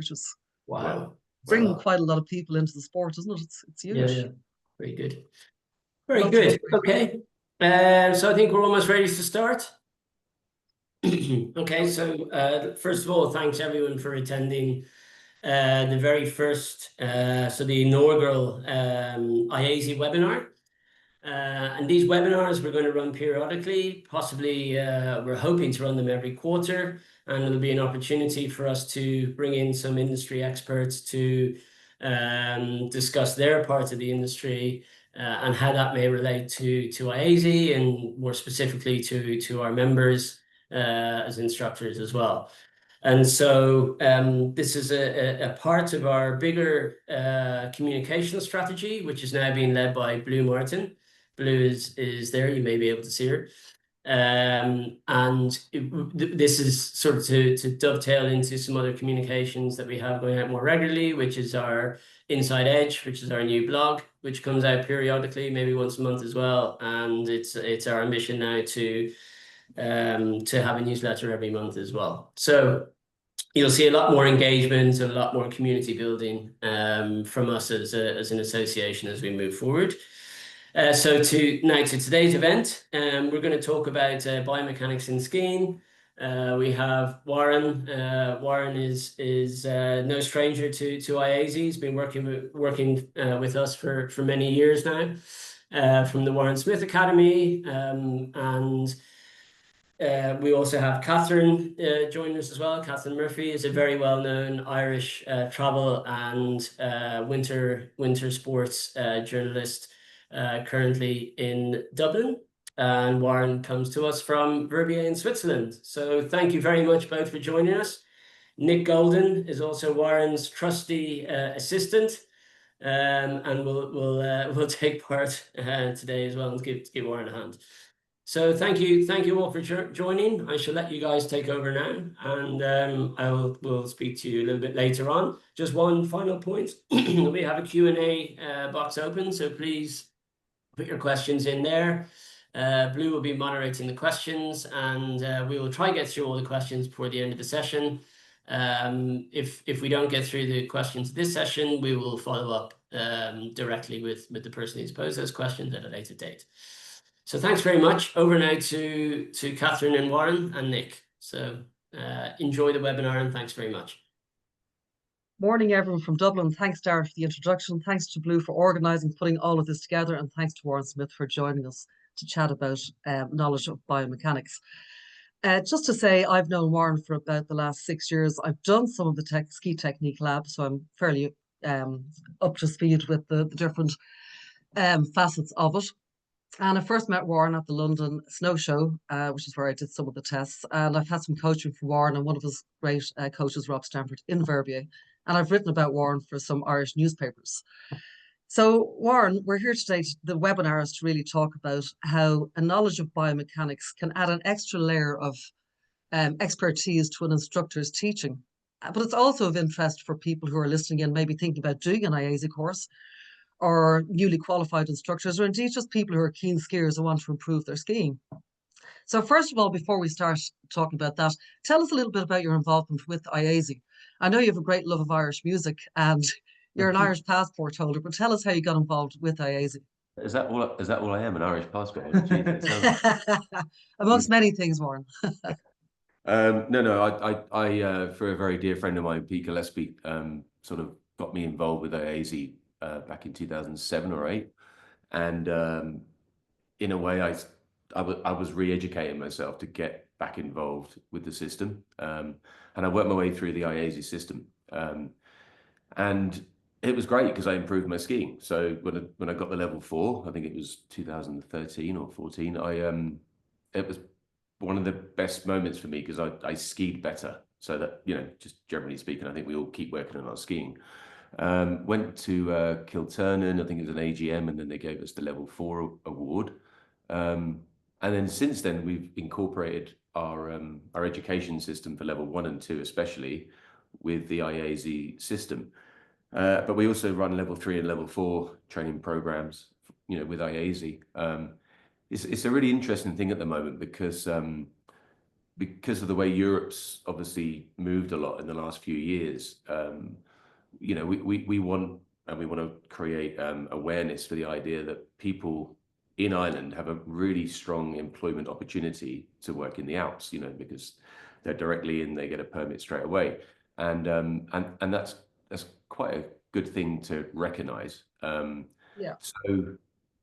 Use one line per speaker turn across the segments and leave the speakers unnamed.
which is
wow,
bringing quite a lot of people into the sport, isn't it? It's huge.
Yeah, very good. Very good. Okay. So I think we're almost ready to start. Okay, so first of all, thanks everyone for attending the very first, so the inaugural IASI webinar. And these webinars we're going to run periodically, possibly we're hoping to run them every quarter, and it'll be an opportunity for us to bring in some industry experts to discuss their part of the industry and how that may relate to IASI and more specifically to our members as instructors as well. And so this is a part of our bigger communication strategy, which is now being led by Blue Martin. Blue is there, you may be able to see her. This is sort of to dovetail into some other communications that we have going out more regularly, which is our Inside Edge, which is our new blog, which comes out periodically, maybe once a month as well. And it's our ambition now to have a newsletter every month as well. So you'll see a lot more engagement and a lot more community building from us as an association as we move forward. So to today's event, we're going to talk about biomechanics in skiing. We have Warren. Warren is no stranger to IASI. He's been working with us for many years now from the Warren Smith Academy. We also have Catherine joining us as well. Catherine Murphy is a very well-known Irish travel and winter sports journalist currently in Dublin. And Warren comes to us from Verbier in Switzerland. So thank you very much both for joining us. Nick Golden is also Warren's trusty assistant, and we'll take part today as well and give Warren a hand. So thank you all for joining. I shall let you guys take over now, and we'll speak to you a little bit later on. Just one final point: we have a Q&A box open, so please put your questions in there. Blue will be moderating the questions, and we will try and get through all the questions before the end of the session. If we don't get through the questions this session, we will follow up directly with the person who's posed those questions at a later date. So thanks very much. Over now to Catherine and Warren and Nick. So enjoy the webinar and thanks very much.
Morning, everyone from Dublin. Thanks, Darren, for the introduction. Thanks to Blue for organising, putting all of this together, and thanks to Warren Smith for joining us to chat about knowledge of biomechanics. Just to say, I've known Warren for about the last 6 years. I've done some of the ski technique lab, so I'm fairly up to speed with the different facets of it. And I first met Warren at the London Snow Show, which is where I did some of the tests. And I've had some coaching from Warren and one of his great coaches, Rob Stanford, in Verbier. And I've written about Warren for some Irish newspapers. So Warren, we're here today. The webinar is to really talk about how a knowledge of biomechanics can add an extra layer of expertise to an instructor's teaching. But it's also of interest for people who are listening in, maybe thinking about doing an IASI course, or newly qualified instructors, or indeed just people who are keen skiers who want to improve their skiing. So first of all, before we start talking about that, tell us a little bit about your involvement with IASI. I know you have a great love of Irish music and you're an Irish passport holder, but tell us how you got involved with IASI.
Is that all I am, an Irish passport holder? Jeez,
amongst many things, Warren.
No, I for a very dear friend of mine, Pete Gillespie, sort of got me involved with IASI back in 2007 or 8, and in a way I was re-educating myself to get back involved with the system, and I worked my way through the IASI system, and it was great because I improved my skiing. So when I got the level 4, I think it was 2013 or 14, it was one of the best moments for me because I skied better. So that, just generally speaking, I think we all keep working on our skiing. Went to Kilturnan, I think it was an AGM, and then they gave us the level 4 award. And then since then, we've incorporated our education system for level 1 and 2, especially with the IASI system. But we also run level 3 and level 4 training programs, with IASI. It's a really interesting thing at the moment because because of the way Europe's obviously moved a lot in the last few years, you know, we want to create awareness for the idea that people in Ireland have a really strong employment opportunity to work in the Alps, you know, because they're directly in, they get a permit straight away, and that's quite a good thing to recognise.
Yeah.
So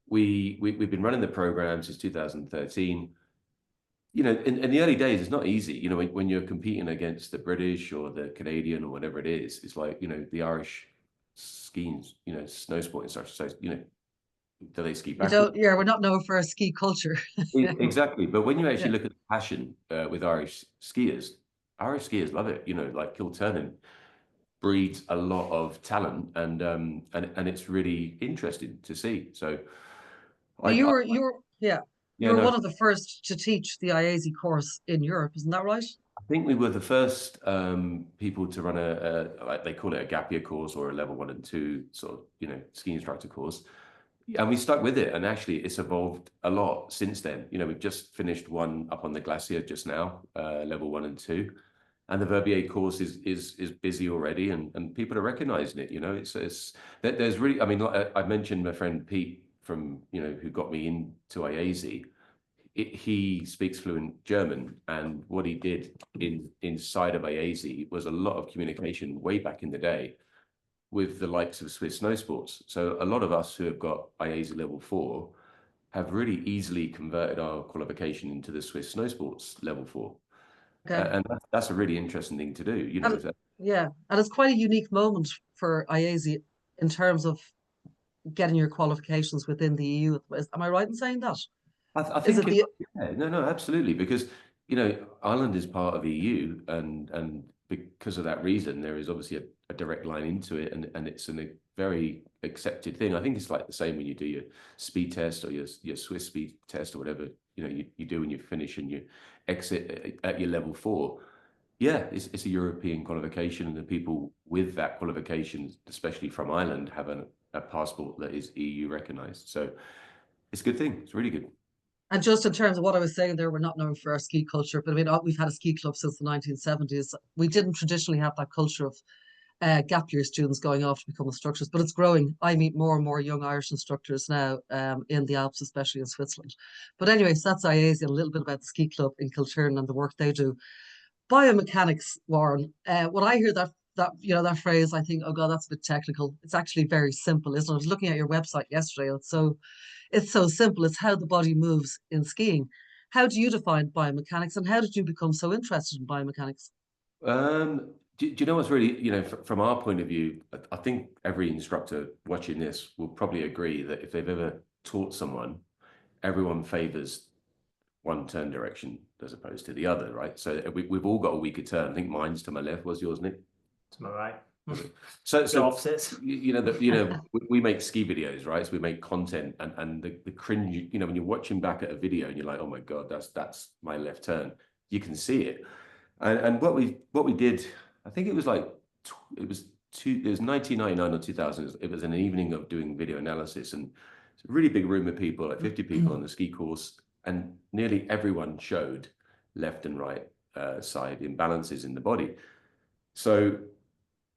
we've been running the program since 2013. You know, in the early days, it's not easy. You know, when you're competing against the British or the Canadian or whatever it is, it's like, you know, the Irish skiing, you know, snow sport instructors. So, you know, do they ski
You
backwards?
don't, yeah, we're not known for a ski culture.
Exactly. But when you actually
Yeah.
look at the passion with Irish skiers love it. You know, like Kilturnin breeds a lot of talent, and it's really interesting to see. So,
So
I
yeah, you
yeah,
were
no,
one of the first to teach the IASI course in Europe, isn't that right?
I think we were the first people to run like they call it a gap year course or a level 1 and 2 sort of, you know, ski instructor course. And we stuck with it, and actually it's evolved a lot since then. You know, we've just finished one up on the glacier just now, level 1 and 2, and the Verbier course is busy already, and people are recognizing it. You know, it's there's really, I mean, like I mentioned my friend Pete from, you know, who got me into IASI. He speaks fluent German, and what he did inside of IASI was a lot of communication way back in the day with the likes of Swiss Snow Sports. So a lot of us who have got IASI level 4 have really easily converted our qualification into the Swiss Snow Sports level 4.
Okay.
And that's a really interesting thing to do, you know.
And yeah, and it's quite a unique moment for IASI in terms of getting your qualifications within the EU. Am I right in saying that?
I
Is
think
it the
yeah, no, absolutely, because you know Ireland is part of EU, and because of that reason, there is obviously a direct line into it, and it's a very accepted thing. I think it's like the same when you do your speed test or your Swiss speed test or whatever, you know, you do when you finish and you exit at your level 4. Yeah, it's a European qualification, and the people with that qualification, especially from Ireland, have a passport that is EU recognized. So it's a good thing. It's really good.
and just in terms of what I was saying there, we're not known for our ski culture, but I mean, we've had a ski club since the 1970s. We didn't traditionally have that culture of gap year students going off to become instructors, but it's growing. I meet more and more young Irish instructors now in the Alps, especially in Switzerland. But anyways, that's IASI and a little bit about the ski club in Kilturn and the work they do. Biomechanics, Warren. When I hear that you know that phrase, I think, oh God, that's a bit technical. It's actually very simple, isn't it? I was looking at your website yesterday. It's so simple. It's how the body moves in skiing. How do you define biomechanics, and how did you become so interested in biomechanics?
Do you know what's really, you know, from our point of view, I think every instructor watching this will probably agree that if they've ever taught someone, everyone favors one turn direction as opposed to the other, right? So we've all got a weaker turn. I think mine's to my left. What's yours, Nick?
To my right.
So
Opposites.
you know, we make ski videos, right? So we make content, and the cringe, you know, when you're watching back at a video and you're like, oh my God, that's my left turn. You can see it. And what we did, I think it was like it was 1999 or 2000. It was an evening of doing video analysis, and it's a really big room of people, like 50 people on the ski course, and nearly everyone showed left and right side imbalances in the body. So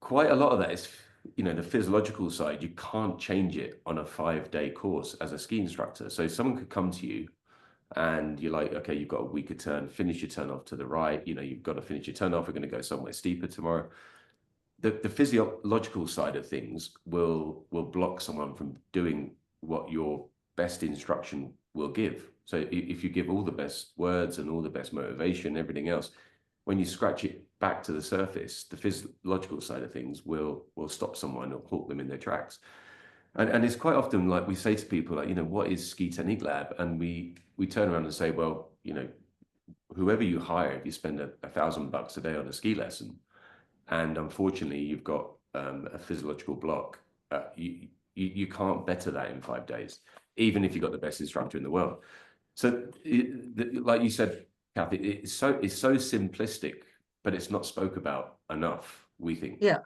quite a lot of that is, you know, the physiological side. You can't change it on a 5-day course as a ski instructor. So someone could come to you and you're like, okay, you've got a weaker turn, finish your turn off to the right. You know, you've got to finish your turn off. We're going to go somewhere steeper tomorrow. The physiological side of things will block someone from doing what your best instruction will give. So if you give all the best words and all the best motivation, everything else, when you scratch it back to the surface, the physiological side of things will stop someone or halt them in their tracks. And it's quite often like we say to people, like, you know, what is Ski Technique Lab? And we turn around and say, well, you know, whoever you hire, if you spend $1,000 a day on a ski lesson, and unfortunately you've got a physiological block, you can't better that in 5 days, even if you've got the best instructor in the world. So, like you said, Kathy, it's so simplistic, but it's not spoke about enough, we think.
Yeah,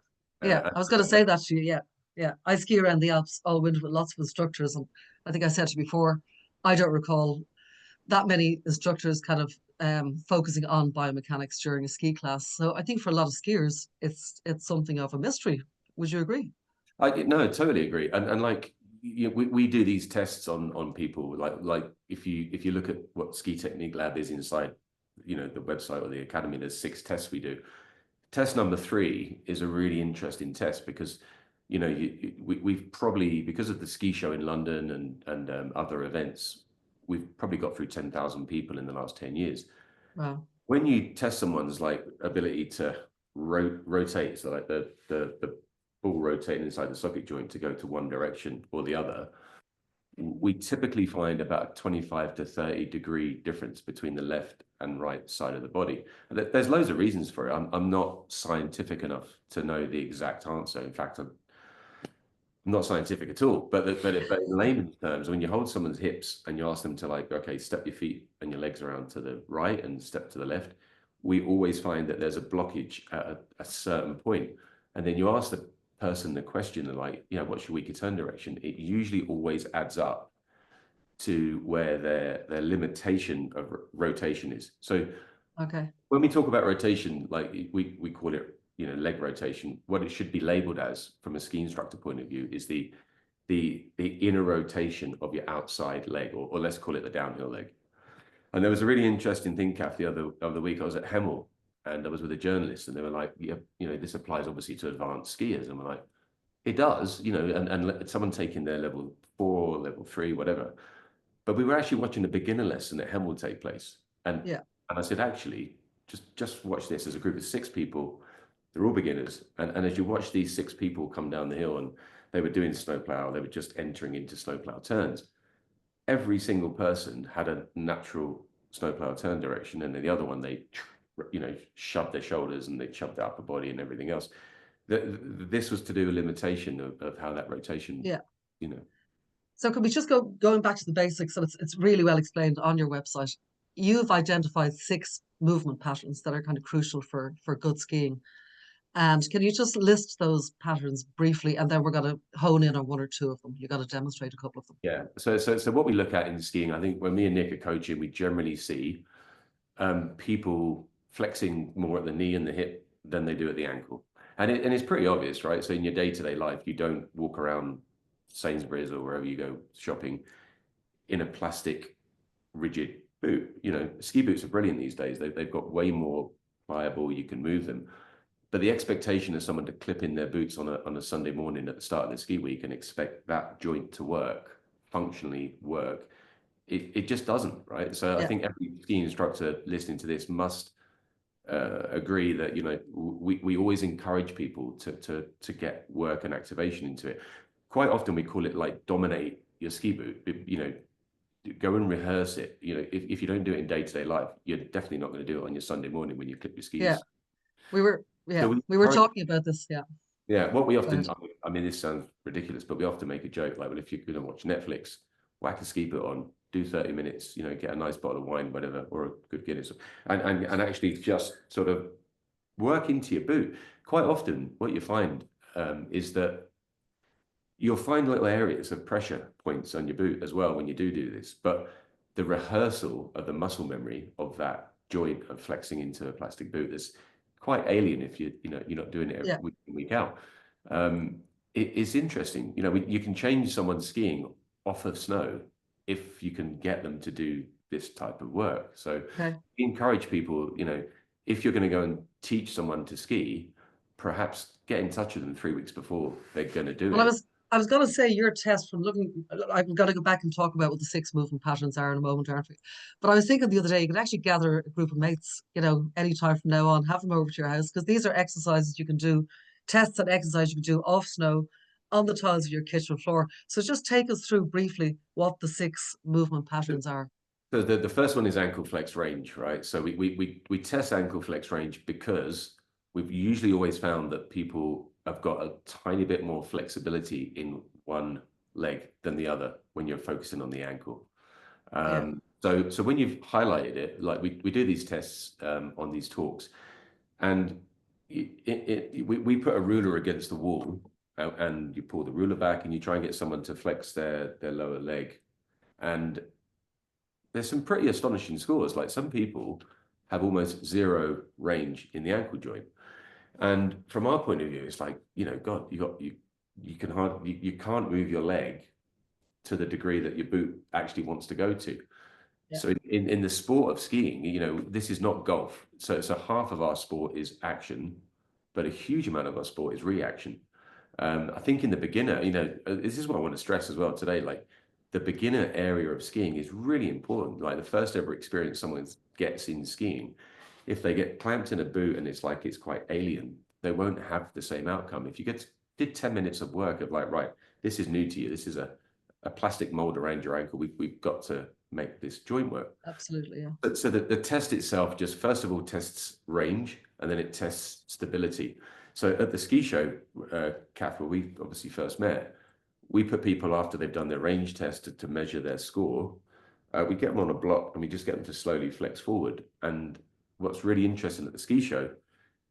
yeah. I was going to say that to you. Yeah, yeah. I ski around the Alps all winter with lots of instructors, and I think I said to you before, I don't recall that many instructors kind of focusing on biomechanics during a ski class. So I think for a lot of skiers, it's something of a mystery. Would you agree?
No, totally agree. And like we do these tests on people. Like if you look at what Ski Technique Lab is inside, the website or the academy, there's 6 tests we do. Test number 3 is a really interesting test because we've probably, because of the ski show in London and other events, we've probably got through 10,000 people in the last 10 years.
Wow.
When you test someone's like ability to rotate, so like the ball rotating inside the socket joint to go to one direction or the other, we typically find about a 25 to 30 degree difference between the left and right side of the body. And there's loads of reasons for it. I'm not scientific enough to know the exact answer. In fact, I'm not scientific at all. But in layman's terms, when you hold someone's hips and you ask them to, like, okay, step your feet and your legs around to the right and step to the left, we always find that there's a blockage at a certain point. And then you ask the person the question, like, what's your weaker turn direction? It usually always adds up to where their limitation of rotation is. So
Okay.
when we talk about rotation, like we call it, leg rotation. What it should be labeled as from a ski instructor point of view is the inner rotation of your outside leg, or let's call it the downhill leg. And there was a really interesting thing, Kath, the other week. I was at Hemel and I was with a journalist, and they were like, yeah, this applies obviously to advanced skiers. And we're like, it does, and someone taking their level 4, level 3, whatever. But we were actually watching a beginner lesson at Hemel take place. And I said, actually, just watch this. As a group of 6 people, they're all beginners. And as you watch these 6 people come down the hill, and they were doing snowplow, they were just entering into snowplow turns. Every single person had a natural snowplow turn direction, and then the other one, they, shoved their shoulders and they shoved their upper body and everything else. This was to do a limitation of how that rotation,
So can we just going back to the basics? So it's really well explained on your website. You've identified 6 movement patterns that are kind of crucial for good skiing. And can you just list those patterns briefly, and then we're going to hone in on 1 or 2 of them. You've got to demonstrate a couple of them.
Yeah. So what we look at in skiing, I think when me and Nick are coaching, we generally see people flexing more at the knee and the hip than they do at the ankle. And it's pretty obvious, right? So in your day-to-day life, you don't walk around Sainsbury's or wherever you go shopping in a plastic rigid boot. Ski boots are brilliant these days. They've got way more pliable, you can move them. But the expectation of someone to clip in their boots on a Sunday morning at the start of the ski week and expect that joint to functionally work, it just doesn't, right? So I think every ski instructor listening to this must agree that we always encourage people to get work and activation into it. Quite often we call it like dominate your ski boot. Go and rehearse it. If you don't do it in day-to-day life, you're definitely not going to do it on your Sunday morning when you clip your skis.
Yeah, we were talking about this.
Yeah, what we often, I mean, this sounds ridiculous, but we often make a joke like, well, if you're going to watch Netflix, whack a ski boot on, do 30 minutes, get a nice bottle of wine, whatever, or a good Guinness, and actually just sort of work into your boot. Quite often, what you find is that you'll find little areas of pressure points on your boot as well when you do this, but the rehearsal of the muscle memory of that joint of flexing into a plastic boot is quite alien if you're not doing it every week in, week out. It's interesting. You can change someone's skiing off of snow if you can get them to do this type of work. So encourage people, if you're going to go and teach someone to ski, perhaps get in touch with them 3 weeks before they're going to do it.
I was going to say your test from looking, I've got to go back and talk about what the 6 movement patterns are in a moment, aren't we? But I was thinking the other day, you could actually gather a group of mates, anytime from now on, have them over to your house, because these are exercises you can do, tests and exercises you can do off snow on the tiles of your kitchen floor. So just take us through briefly what the 6 movement patterns are.
So the first one is ankle flex range, right? So we test ankle flex range because we've usually always found that people have got a tiny bit more flexibility in one leg than the other when you're focusing on the ankle. So when you've highlighted it, like we do these tests on these talks, and we put a ruler against the wall, and you pull the ruler back and you try and get someone to flex their lower leg. And there's some pretty astonishing scores. Like some people have almost zero range in the ankle joint. And from our point of view, it's like, God, you can hardly, you can't move your leg to the degree that your boot actually wants to go to.
Yeah.
So in the sport of skiing, this is not golf. So half of our sport is action, but a huge amount of our sport is reaction. I think in the beginner, this is what I want to stress as well today. Like the beginner area of skiing is really important. Like the first ever experience someone gets in skiing, if they get clamped in a boot and it's like it's quite alien, they won't have the same outcome. If you did 10 minutes of work of like, right, this is new to you. This is a plastic mold around your ankle. We've got to make this joint work.
Absolutely, yeah.
But so the test itself just first of all tests range, and then it tests stability. So at the ski show, Kath, where we obviously first met, we put people after they've done their range test to measure their score. We get them on a block and we just get them to slowly flex forward. And what's really interesting at the ski show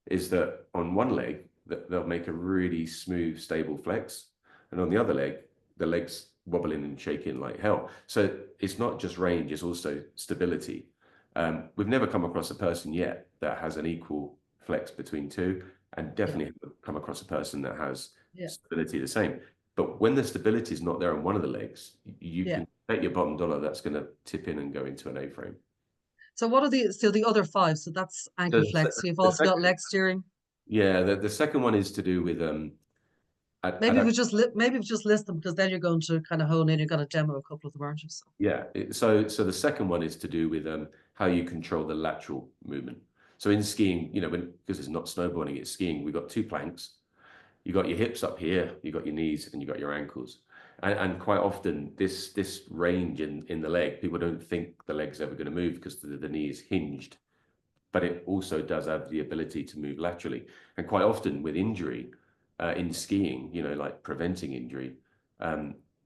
is that on one leg, they'll make a really smooth, stable flex. And on the other leg, the legs wobbling and shaking like hell. So it's not just range, it's also stability. We've never come across a person yet that has an equal flex between two, and definitely come across a person that has stability the same. But when the stability is not there on one of the legs, you can bet your bottom dollar that's going to tip in and go into an A-frame.
So what are the other five? So that's ankle flex. So you've also got leg steering.
Yeah, the second one is to do with
maybe we just list them, because then you're going to kind of hone in. You're going to demo a couple of them, aren't you? So.
Yeah. So the second one is to do with how you control the lateral movement. So in skiing, because it's not snowboarding, it's skiing. We've got two planks. You got your hips up here, you got your knees, and you got your ankles. And quite often this range in the leg, people don't think the leg's ever going to move because the knee is hinged. But it also does have the ability to move laterally. And quite often with injury in skiing, like preventing injury,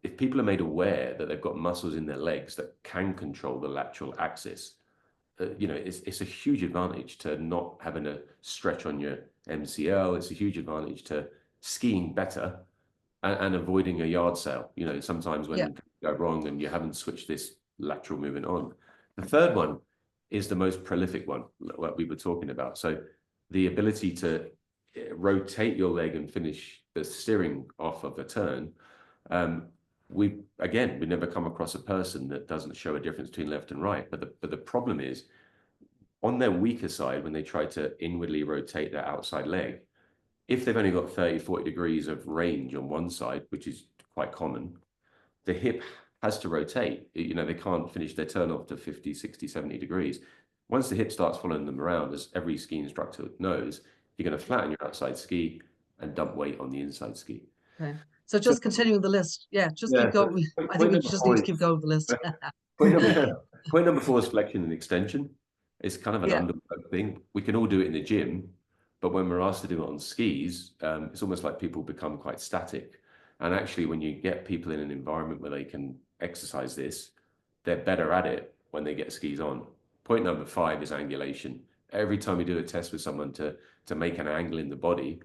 if people are made aware that they've got muscles in their legs that can control the lateral axis, it's a huge advantage to not having a stretch on your MCL. It's a huge advantage to skiing better and avoiding a yard sale. Sometimes when you go wrong and you haven't switched this lateral movement on. The third one is the most prolific one, what we were talking about. So the ability to rotate your leg and finish the steering off of a turn. We never come across a person that doesn't show a difference between left and right. But the problem is on their weaker side, when they try to inwardly rotate their outside leg, if they've only got 30, 40 degrees of range on one side, which is quite common, the hip has to rotate. They can't finish their turn off to 50, 60, 70 degrees. Once the hip starts following them around, as every ski instructor knows, you're going to flatten your outside ski and dump weight on the inside ski.
Okay. So just continuing the list. Keep going. I think we just need to keep going with the list.
Point number 4 is flexion and extension. It's kind of an underworked thing. We can all do it in the gym, but when we're asked to do it on skis, it's almost like people become quite static. And actually, when you get people in an environment where they can exercise this, they're better at it when they get skis on. Point number 5 is angulation. Every time we do a test with someone to make an angle in the body,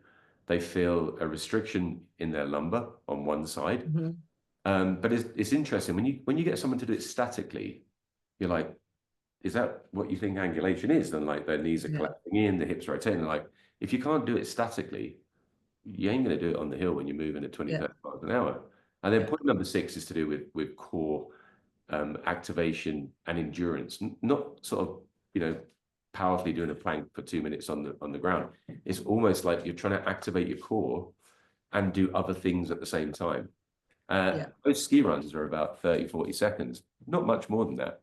they feel a restriction in their lumbar on one side. But it's interesting when you get someone to do it statically, you're like, is that what you think angulation is? Then like their knees are collapsing in, the hips are rotating. Like if you can't do it statically, you ain't going to do it on the hill when you're moving at 20, 30 miles an hour. And then point number 6 is to do with core activation and endurance, not sort of, powerfully doing a plank for 2 minutes on the ground. It's almost like you're trying to activate your core and do other things at the same time. Most ski runs are about 30, 40 seconds, not much more than that.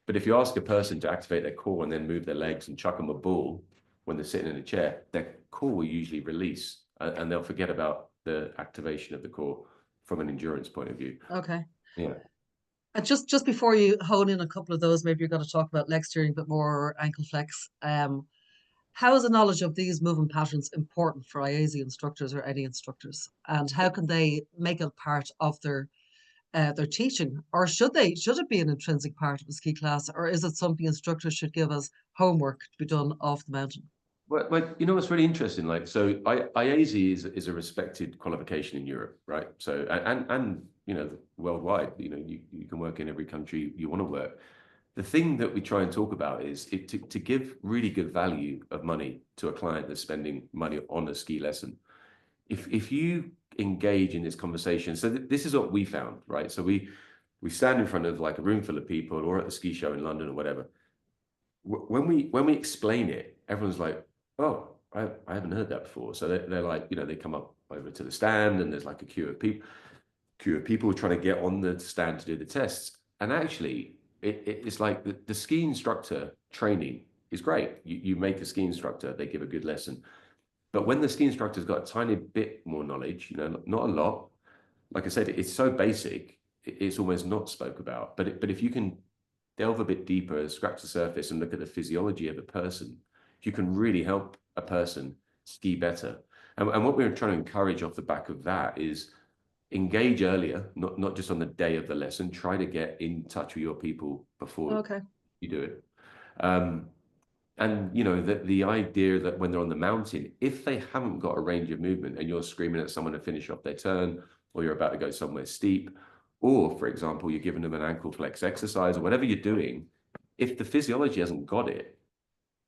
But if you ask a person to activate their core and then move their legs and chuck them a ball when they're sitting in a chair, their core will usually release and they'll forget about the activation of the core from an endurance point of view.
Okay.
Yeah.
And just before you hone in a couple of those, maybe you're going to talk about leg steering, but more ankle flex. How is the knowledge of these movement patterns important for IASI instructors or any instructors? And how can they make it part of their teaching? Or should it be an intrinsic part of a ski class? Or is it something instructors should give as homework to be done off the mountain?
Well, what's really interesting, IASI is a respected qualification in Europe, right? So, and worldwide, you can work in every country you want to work. the thing that we try and talk about is to give really good value of money to a client that's spending money on a ski lesson. If you engage in this conversation, so this is what we found, right? So we stand in front of like a room full of people or at the ski show in London or whatever. When we explain it, everyone's like, oh, I haven't heard that before. So they're like, you know, they come up over to the stand and there's like a queue of people trying to get on the stand to do the tests. And actually, it's like the ski instructor training is great. You make a ski instructor, they give a good lesson. But when the ski instructor's got a tiny bit more knowledge, you know, not a lot, like I said, it's so basic, it's almost not spoke about. But if you can delve a bit deeper, scratch the surface and look at the physiology of a person, you can really help a person ski better. And what we're trying to encourage off the back of that is engage earlier, not just on the day of the lesson. Try to get in touch with your people before you do it. And you know, the idea that when they're on the mountain, if they haven't got a range of movement and you're screaming at someone to finish off their turn, or you're about to go somewhere steep, or for example, you're giving them an ankle flex exercise or whatever you're doing, if the physiology hasn't got it,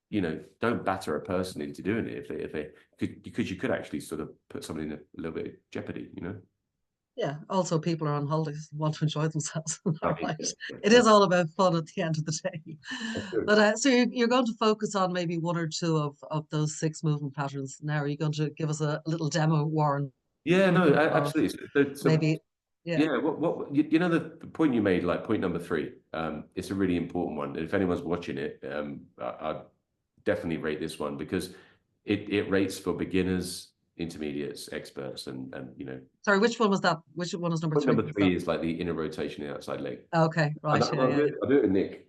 you know, don't batter a person into doing it if they could, because you could actually sort of put somebody in a little bit of jeopardy, you know.
Yeah. Also, people are on holidays and want to enjoy themselves. All right.
Yeah.
It is all about fun at the end of the day.
Absolutely.
But so you're going to focus on maybe one or two of those 6 movement patterns. Now, are you going to give us a little demo, Warren?
Yeah, no, absolutely. So
Maybe, yeah.
yeah, what you know, the point you made, like point number 3, it's a really important one. If anyone's watching it, I'd definitely rate this one because it rates for beginners, intermediates, experts, and you know.
Sorry, which one was that? Which one is number
Point
3?
number 3 is like the inner rotation of the outside leg.
Okay, right.
I'll do it with Nick.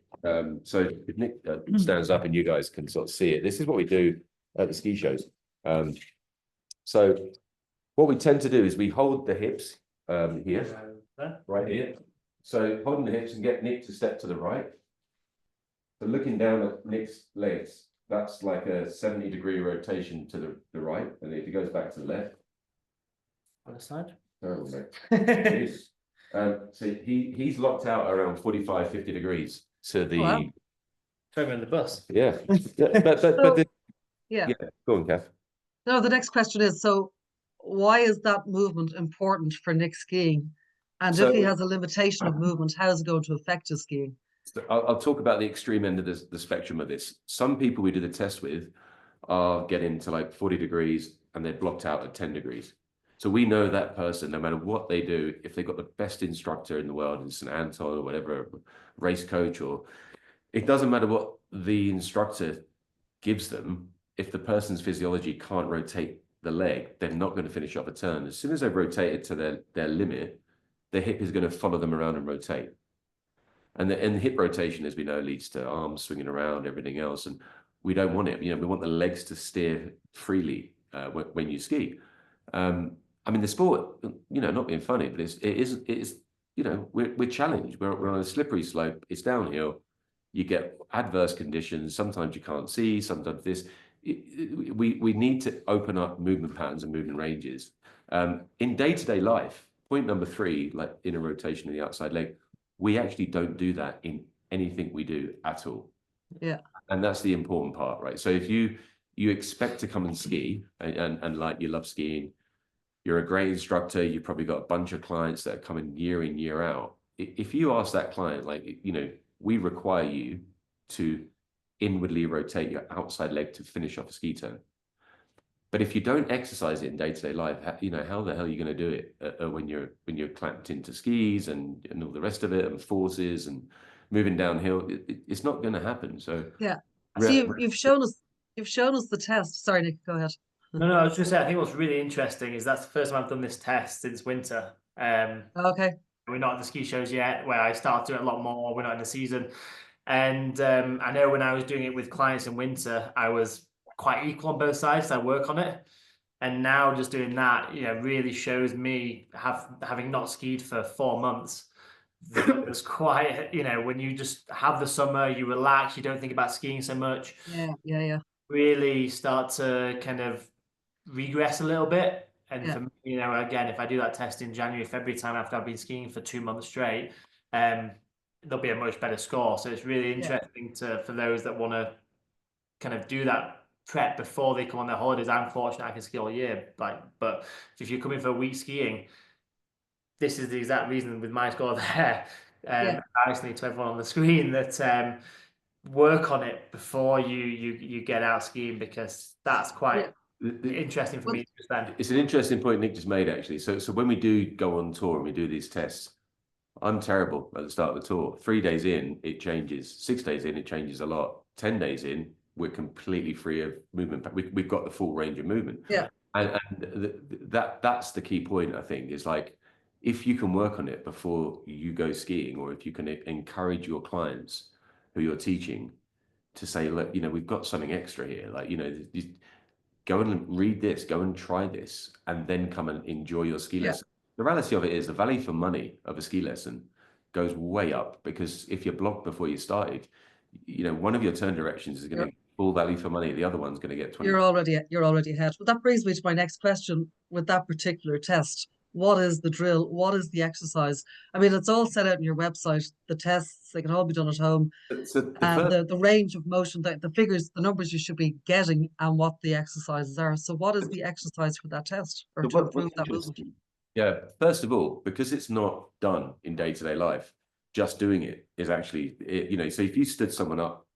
So if Nick stands up and you guys can sort of see it, this is what we do at the ski shows. So what we tend to do is we hold the hips here, right here. So holding the hips and get Nick to step to the right. So looking down at Nick's legs, that's like a 70-degree rotation to the right. And if he goes back to the left.
Other side.
Terrible, mate. So he's locked out around 45, 50 degrees to the.
Oh, wow.
Throw him in the bus.
Yeah.
Yeah.
Go on, Kath.
No, the next question is, so why is that movement important for Nick skiing? And if he has a limitation of movement, how is it going to affect his skiing?
So I'll talk about the extreme end of the spectrum of this. Some people we do the test with are getting to like 40 degrees and they're blocked out at 10 degrees. So we know that person, no matter what they do, if they've got the best instructor in the world in St. Anton or whatever, race coach, or it doesn't matter what the instructor gives them, if the person's physiology can't rotate the leg, they're not going to finish off a turn. As soon as they've rotated to their limit, their hip is going to follow them around and rotate. And the hip rotation, as we know, leads to arms swinging around, everything else. And we don't want it. You know, we want the legs to steer freely when you ski. I mean, the sport, you know, not being funny, but it is, you know, we're challenged. We're on a slippery slope. It's downhill. You get adverse conditions. Sometimes you can't see. Sometimes this. We need to open up movement patterns and movement ranges. In day-to-day life, point number 3, like inner rotation of the outside leg, we actually don't do that in anything we do at all.
Yeah.
And that's the important part, right? So if you expect to come and ski and like you love skiing, you're a great instructor, you've probably got a bunch of clients that are coming year in, year out. If you ask that client, like, you know, we require you to inwardly rotate your outside leg to finish off a ski turn. But if you don't exercise it in day-to-day life, you know, how the hell are you going to do it when you're clamped into skis and all the rest of it and forces and moving downhill? It's not going to happen. So
yeah. So you've shown us the test. Sorry, Nick, go ahead.
No, I was just saying, I think what's really interesting is that's the first time I've done this test since winter.
Okay.
We're not at the ski shows yet, where I start doing it a lot more. We're not in the season. And I know when I was doing it with clients in winter, I was quite equal on both sides. I work on it. And now just doing that, you know, really shows me having not skied for 4 months. It's quite, you know, when you just have the summer, you relax, you don't think about skiing so much.
Yeah.
Really start to kind of regress a little bit. And for me, you know, again, if I do that test in January, February time after I've been skiing for 2 months straight,
there'll be a much better score. So it's really interesting for those that want to kind of do that prep before they come on their holidays. I'm fortunate I can ski all year, but if you're coming for a week skiing, this is the exact reason with my score there. Obviously to everyone on the screen that work on it before you get out skiing, because that's quite interesting for me to understand.
It's an interesting point Nick just made, actually. So when we do go on tour and we do these tests, I'm terrible at the start of the tour. 3 days in, it changes. 6 days in, it changes a lot. 10 days in, we're completely free of movement. We've got the full range of movement.
Yeah.
And that's the key point, I think, is like, if you can work on it before you go skiing, or if you can encourage your clients who you're teaching to say, look, we've got something extra here. Like, go and read this, go and try this, and then come and enjoy your ski lesson. The reality of it is the value for money of a ski lesson goes way up, because if you're blocked before you started, one of your turn directions is going to get full value for money. The other one's going to get 20.
You're already ahead. Well, that brings me to my next question. With that particular test, what is the drill? What is the exercise? I mean, it's all set out on your website. The tests, they can all be done at home.
So
And the range of motion, the figures, the numbers you should be getting, and what the exercises are. So what is the exercise for that test, or to improve that movement?
Yeah, first of all, because it's not done in day-to-day life, just doing it is actually, so if you stood someone up,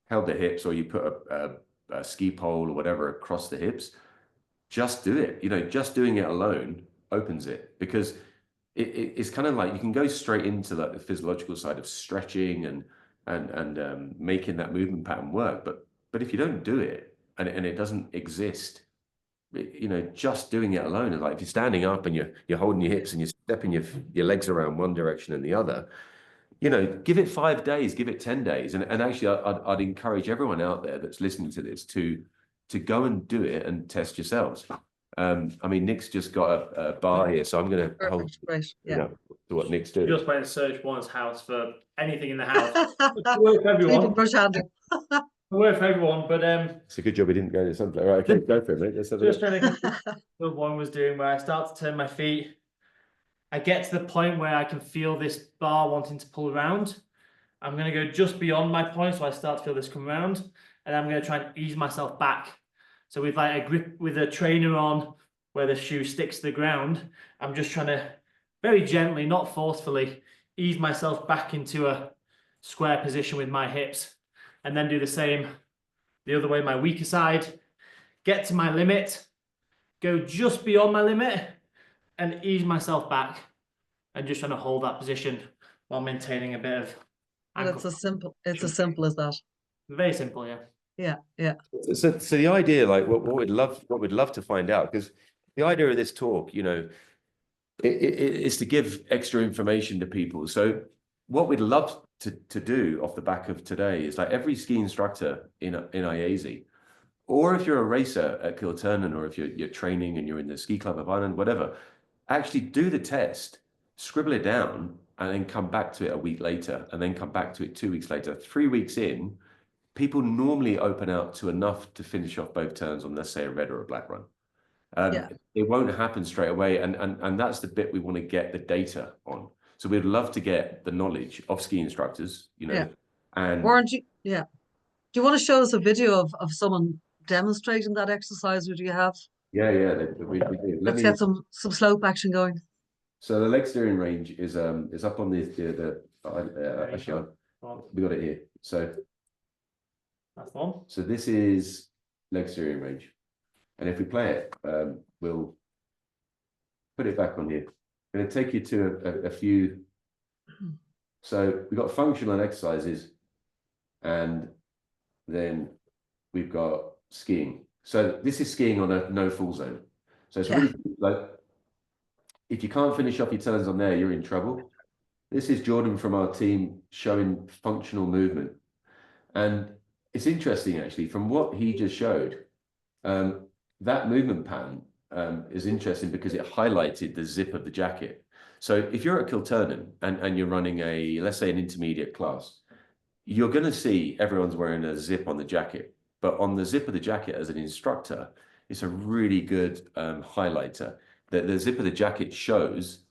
held their hips, or you put a ski pole or whatever across the hips, just do it. Just doing it alone opens it, because it's kind of like you can go straight into the physiological side of stretching and making that movement pattern work. But if you don't do it and it doesn't exist, just doing it alone is like, if you're standing up and you're holding your hips and you're stepping your legs around one direction and the other, give it 5 days, give it 10 days. And actually, I'd encourage everyone out there that's listening to this to go and do it and test yourselves. I mean, Nick's just got a bar here, so I'm going to hold to what Nick's doing.
Just went to search one's house for anything in the house. Work for everyone. Work for everyone, but
it's a good job he didn't go to something. Right, okay, go for it, mate. Let's have
just trying to what one was doing, where I start to turn my feet. I get to the point where I can feel this bar wanting to pull around. I'm going to go just beyond my point, so I start to feel this come around, and I'm going to try and ease myself back. So with like a grip with a trainer on, where the shoe sticks to the ground, I'm just trying to very gently, not forcefully, ease myself back into a square position with my hips, and then do the same the other way, my weaker side, get to my limit, go just beyond my limit, and ease myself back, and just trying to hold that position while maintaining a bit of
ankle. And it's as simple as that.
Very simple, yeah.
Yeah.
So the idea, like what we'd love to find out, because the idea of this talk, is to give extra information to people. So what we'd love to do off the back of today is, like, every ski instructor in IASI, or if you're a racer at Kilturnan, or if you're training and you're in the ski club of Ireland, whatever, actually do the test, scribble it down, and then come back to it a week later, and then come back to it 2 weeks later. 3 weeks in, people normally open out to enough to finish off both turns on, let's say, a red or a black run. It won't happen straight away, and that's the bit we want to get the data on. So we'd love to get the knowledge of ski instructors, and
Warren, do you want to show us a video of someone demonstrating that exercise? Or do you have?
Yeah, we do.
Let's get some slope action going.
So the leg steering range is up on the actually we got it here. So
that's one.
So this is leg steering range, and if we play it, we'll put it back on here. I'm going to take you to a few. So we've got functional exercises, and then we've got skiing. So this is skiing on a no full zone. So it's really like, if you can't finish off your turns on there, you're in trouble. This is Jordan from our team showing functional movement. And it's interesting, actually, from what he just showed, that movement pattern is interesting because it highlighted the zip of the jacket. So if you're at Kilturnan and you're running let's say an intermediate class, you're going to see everyone's wearing a zip on the jacket. But on the zip of the jacket as an instructor, it's a really good highlighter. The zip of the jacket shows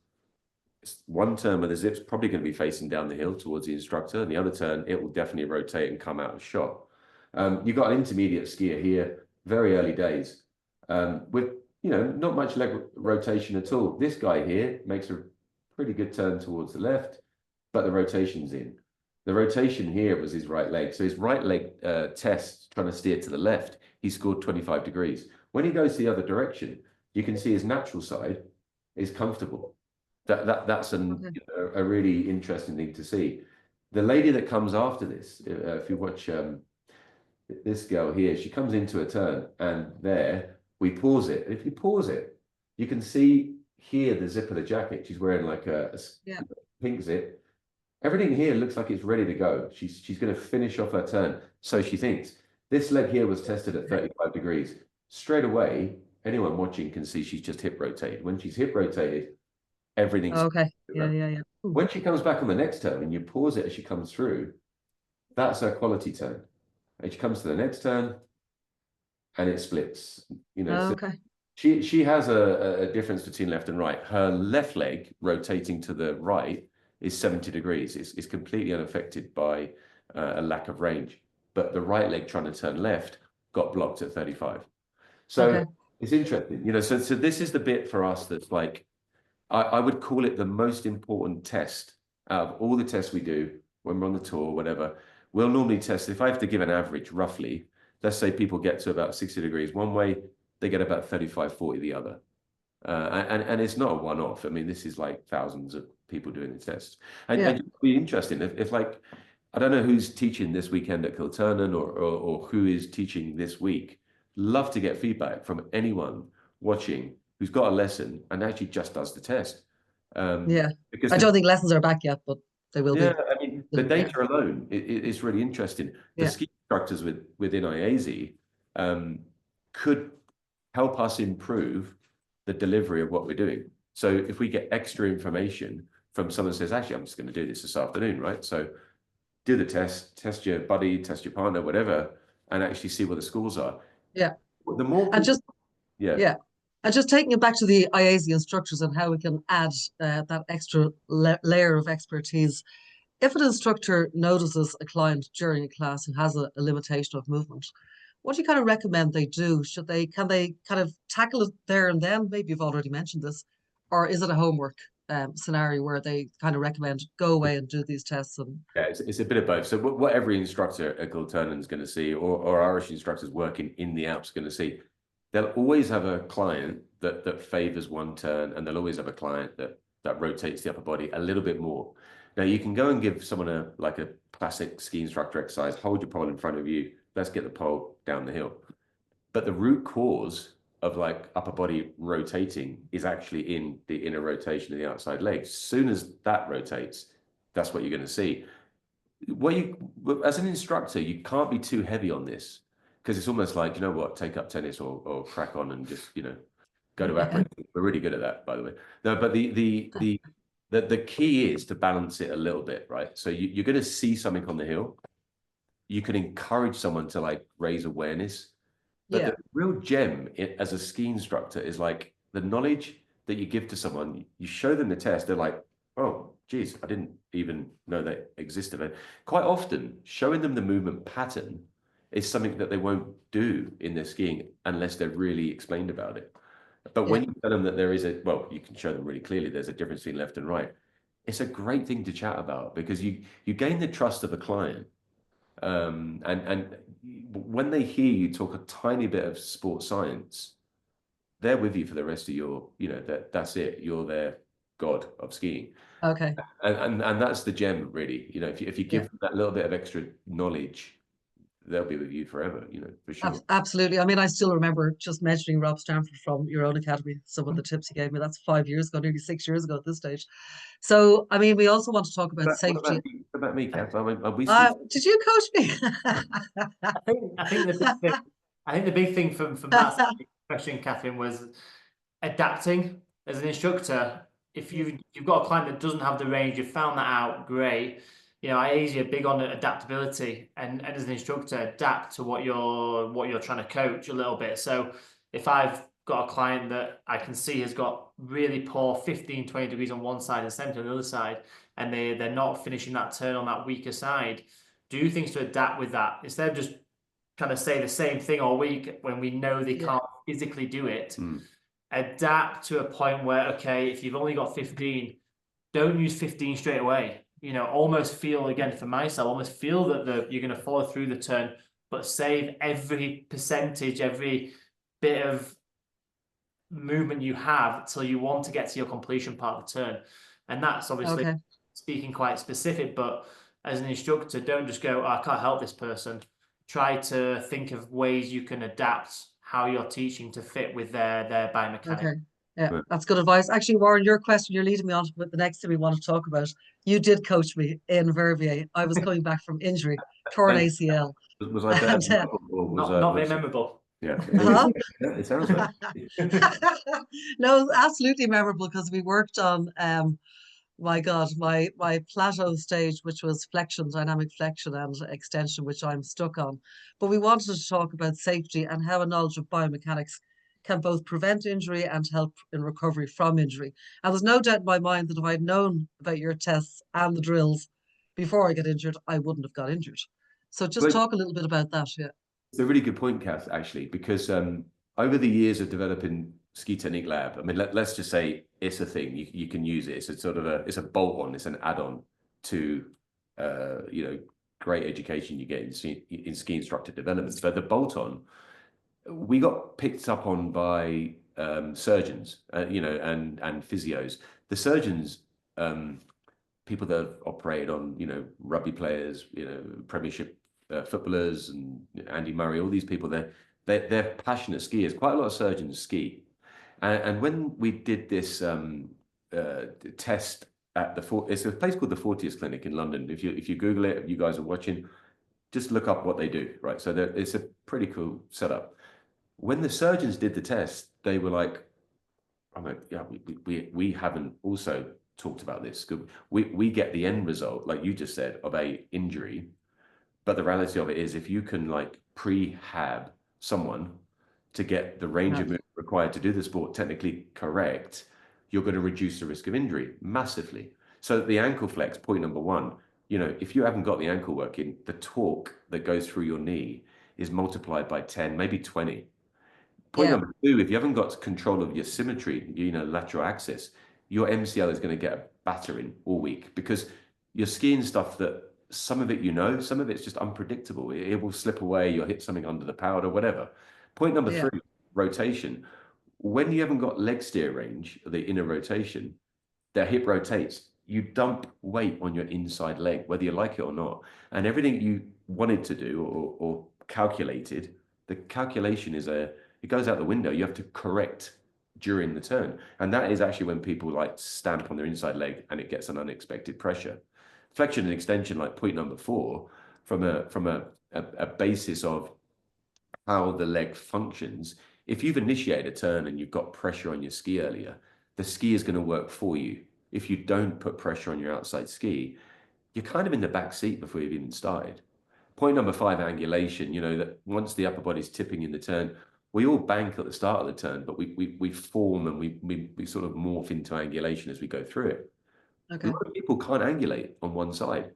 one turn where the zip's probably going to be facing down the hill towards the instructor, and the other turn, it will definitely rotate and come out of shot. You've got an intermediate skier here, very early days, with, not much leg rotation at all. This guy here makes a pretty good turn towards the left, but the rotation's in. The rotation here was his right leg. So his right leg test, trying to steer to the left, he scored 25 degrees. When he goes the other direction, you can see his natural side is comfortable. That's a really interesting thing to see. The lady that comes after this, if you watch this girl here, she comes into a turn, and there we pause it. If you pause it, you can see here the zip of the jacket. She's wearing like a pink zip. Everything here looks like it's ready to go. She's going to finish off her turn. So she thinks. This leg here was tested at 35 degrees. Straight away, anyone watching can see she's just hip rotated. When she's hip rotated, everything's
okay. Yeah.
When she comes back on the next turn and you pause it as she comes through, that's her quality turn. And she comes to the next turn and it splits. So she has a difference between left and right. Her left leg rotating to the right is 70 degrees. It's completely unaffected by a lack of range. But the right leg trying to turn left got blocked at 35. So it's interesting, so this is the bit for us that's like, I would call it the most important test out of all the tests we do when we're on the tour, whatever. We'll normally test, if I have to give an average roughly, let's say people get to about 60 degrees one way, they get about 35, 40 the other. And it's not a one-off. I mean, this is like thousands of people doing the tests. And it'd be interesting if like, I don't know who's teaching this weekend at Kilturnan or who is teaching this week. Love to get feedback from anyone watching who's got a lesson and actually just does the test.
Because I don't think lessons are back yet, but they will be.
I mean, the data alone is really interesting. The ski instructors within IASI could help us improve the delivery of what we're doing. So if we get extra information from someone who says, actually, I'm just going to do this afternoon, right? So do the test your buddy, test your partner, whatever, and actually see what the scores are.
Yeah.
The more people,
and just taking it back to the IASI instructors and how we can add that extra layer of expertise. If an instructor notices a client during a class who has a limitation of movement, what do you kind of recommend they do? Can they kind of tackle it there and then? Maybe you've already mentioned this, or is it a homework scenario where they kind of recommend go away and do these tests? And
it's a bit of both. So what every instructor at Kilturnan is going to see, or Irish instructors working in the Alps going to see, they'll always have a client that favors one turn, and they'll always have a client that rotates the upper body a little bit more. Now you can go and give someone a classic ski instructor exercise, hold your pole in front of you, let's get the pole down the hill. But the root cause of like upper body rotating is actually in the inner rotation of the outside leg. As soon as that rotates, that's what you're going to see. As an instructor, you can't be too heavy on this, because it's almost like, you know what, take up tennis or crack on and just, go to apron. We're really good at that, by the way. No, but the key is to balance it a little bit, right? So you're going to see something on the hill. You can encourage someone to like raise awareness. But the real gem as a ski instructor is like the knowledge that you give to someone. You show them the test, they're like, oh, geez, I didn't even know that existed. And quite often, showing them the movement pattern is something that they won't do in their skiing unless they're really explained about it. But when you tell them that there is you can show them really clearly there's a difference between left and right. It's a great thing to chat about, because you gain the trust of the client. And when they hear you talk a tiny bit of sports science, they're with you for the rest of your, that's it. You're their god of skiing.
Okay.
And that's the gem, really. If you give them that little bit of extra knowledge, they'll be with you forever, for sure.
Absolutely. I mean, I still remember just mentioning Rob Stanford from your own academy, some of the tips he gave me. That's 5 years ago, nearly 6 years ago at this stage. So, I mean, we also want to talk about safety.
What about me, Kath?
Did you coach me?
I think the big thing from that question, Catherine, was adapting as an instructor. If you've got a client that doesn't have the range, you've found that out, great. IASI are big on adaptability, and as an instructor, adapt to what you're trying to coach a little bit. So if I've got a client that I can see has got really poor 15, 20 degrees on one side and 70 on the other side, and they're not finishing that turn on that weaker side, do things to adapt with that instead of just trying to say the same thing all week when we know they can't physically do it. Adapt to a point where, okay, if you've only got 15, don't use 15 straight away. You know, almost feel, again, for myself, almost feel that you're going to follow through the turn, but save every percentage, every bit of movement you have till you want to get to your completion part of the turn. And that's obviously speaking quite specific, but as an instructor, don't just go, oh, I can't help this person. Try to think of ways you can adapt how you're teaching to fit with their biomechanics.
Okay. Yeah, that's good advice. Actually, Warren, your question, you're leading me on with the next thing we want to talk about. You did coach me in Verbier. I was coming back from injury, torn ACL.
Was I bad?
Not very memorable.
Yeah. It sounds like
No, absolutely memorable, because we worked on my God, my plateau stage, which was flexion, dynamic flexion and extension, which I'm stuck on. But we wanted to talk about safety and how a knowledge of biomechanics can both prevent injury and help in recovery from injury. And there's no doubt in my mind that if I'd known about your tests and the drills before I got injured, I wouldn't have got injured. So just talk a little bit about that. Yeah.
It's a really good point, Kath, actually, because over the years of developing Ski Technique Lab, I mean, let's just say it's a thing. You can use it. It's a sort of it's a bolt-on. It's an add-on to you know, great education you get in ski instructor development. So the bolt-on, we got picked up on by surgeons, you know, and physios. The surgeons, people that have operated on, you know, rugby players, you know, Premiership footballers, and Andy Murray, all these people, they're passionate skiers. Quite a lot of surgeons ski, and when we did this test at it's a place called the 40th Clinic in London. If you Google it, if you guys are watching, just look up what they do, right? So it's a pretty cool setup. When the surgeons did the test, they were like, I'm like, yeah, we haven't also talked about this. We get the end result, like you just said, of a injury. But the reality of it is, if you can like prehab someone to get the range of movement required to do the sport technically correct, you're going to reduce the risk of injury massively. So the ankle flex, point number one, you know, if you haven't got the ankle working, the torque that goes through your knee is multiplied by 10, maybe 20. Point number two, if you haven't got control of your symmetry, you know, lateral axis, your MCL is going to get a battering all week, because you're skiing stuff that some of it, you know, some of it's just unpredictable. It will slip away. You'll hit something under the powder, whatever. Point number three, rotation. When you haven't got leg steer range, the inner rotation, the hip rotates. You dump weight on your inside leg, whether you like it or not. And everything you wanted to do or calculated, the calculation it goes out the window. You have to correct during the turn. And that is actually when people like stamp on their inside leg and it gets an unexpected pressure. Flexion and extension, like point number four, from a basis of how the leg functions. If you've initiated a turn and you've got pressure on your ski earlier, the ski is going to work for you. If you don't put pressure on your outside ski, you're kind of in the back seat before you've even started. Point number five, angulation. You know, that once the upper body's tipping in the turn, we all bank at the start of the turn, but we form and we sort of morph into angulation as we go through it. A lot of people can't angulate on one side.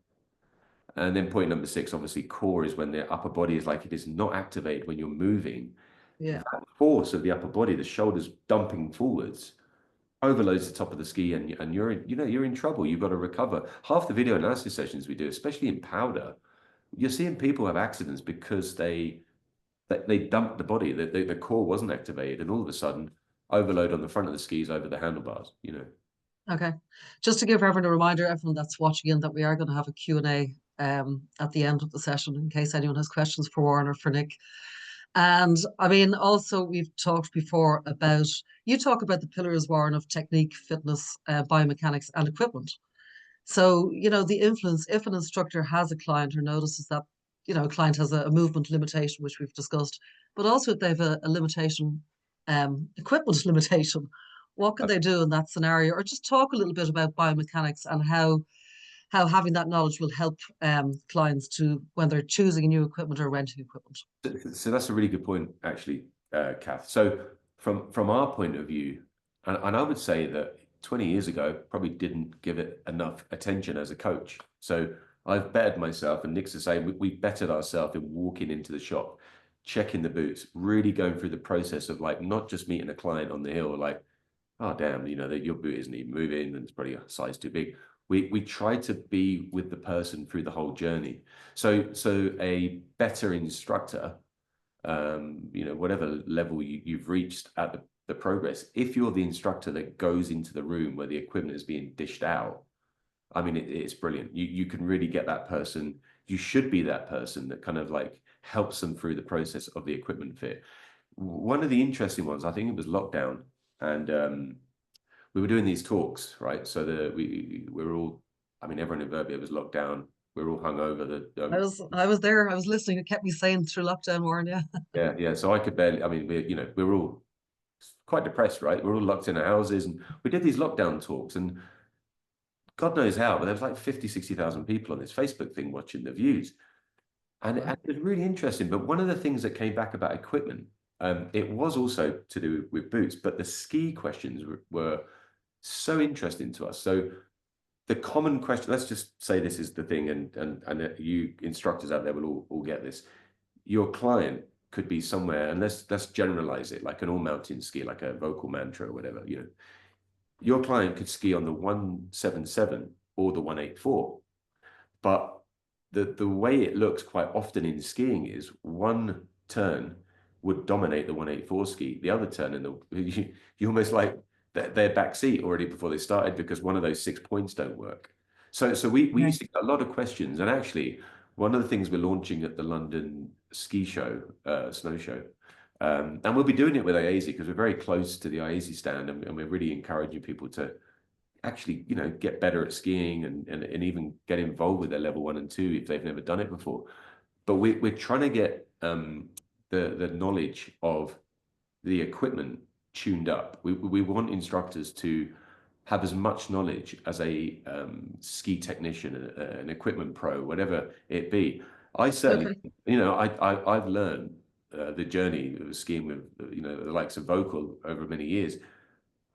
And then point number six, obviously, core is when the upper body is like, it is not activated when you're moving. That force of the upper body, the shoulders dumping forwards, overloads the top of the ski, and you're in, you know, you're in trouble. You've got to recover. Half the video analysis sessions we do, especially in powder, you're seeing people have accidents because they dumped the body, the core wasn't activated, and all of a sudden overload on the front of the skis over the handlebars, you know.
Okay. Just to give everyone a reminder, everyone that's watching in, that we are going to have a Q&A at the end of the session in case anyone has questions for Warren or for Nick. And I mean, also we've talked before about, you talk about the pillars, Warren, of technique, fitness, biomechanics and equipment. So, you know, the influence, if an instructor has a client or notices that, you know, a client has a movement limitation, which we've discussed, but also if they have a limitation, equipment limitation, what can they do in that scenario? Or just talk a little bit about biomechanics and how having that knowledge will help clients to, when they're choosing new equipment or renting equipment.
So that's a really good point, actually, Kath. So from our point of view, And I would say that 20 years ago, probably didn't give it enough attention as a coach. So I've bettered myself, and Nick's the same. We bettered ourselves in walking into the shop, checking the boots, really going through the process of like not just meeting a client on the hill, like, oh damn, that your boot isn't even moving and it's probably a size too big. We try to be with the person through the whole journey. So a better instructor, whatever level you've reached at the progress, if you're the instructor that goes into the room where the equipment is being dished out, I mean, it's brilliant. You can really get that person. You should be that person that kind of like helps them through the process of the equipment fit. One of the interesting ones, I think it was lockdown, and we were doing these talks, right? So we were all, I mean, everyone in Verbier was locked down. We were all hungover.
I was there. I was listening. It kept me sane through lockdown, Warren. Yeah.
Yeah. So I could barely. I mean, we were all quite depressed, right? We're all locked in our houses, and we did these lockdown talks, and God knows how, but there was like 50, 60,000 people on this Facebook thing watching the views. And it was really interesting. But one of the things that came back about equipment, it was also to do with boots, but the ski questions were so interesting to us. So the common question, let's just say this is the thing, and you instructors out there will all get this. Your client could be somewhere, and let's generalize it, like an all-mountain ski, like a vocal mantra or whatever, Your client could ski on the 177 or the 184, but the way it looks quite often in skiing is one turn would dominate the 184 ski, the other turn you almost like their back seat already before they started because one of those 6 points don't work. So we used to get a lot of questions, and actually one of the things we're launching at the London ski show, snow show, and we'll be doing it with IASI because we're very close to the IASI stand, and we're really encouraging people to actually, get better at skiing and even get involved with their level 1 and 2 if they've never done it before. But we're trying to get the knowledge of the equipment tuned up. We want instructors to have as much knowledge as a ski technician, an equipment pro, whatever it be. I certainly, I've learned the journey of skiing with, the likes of Vocal over many years.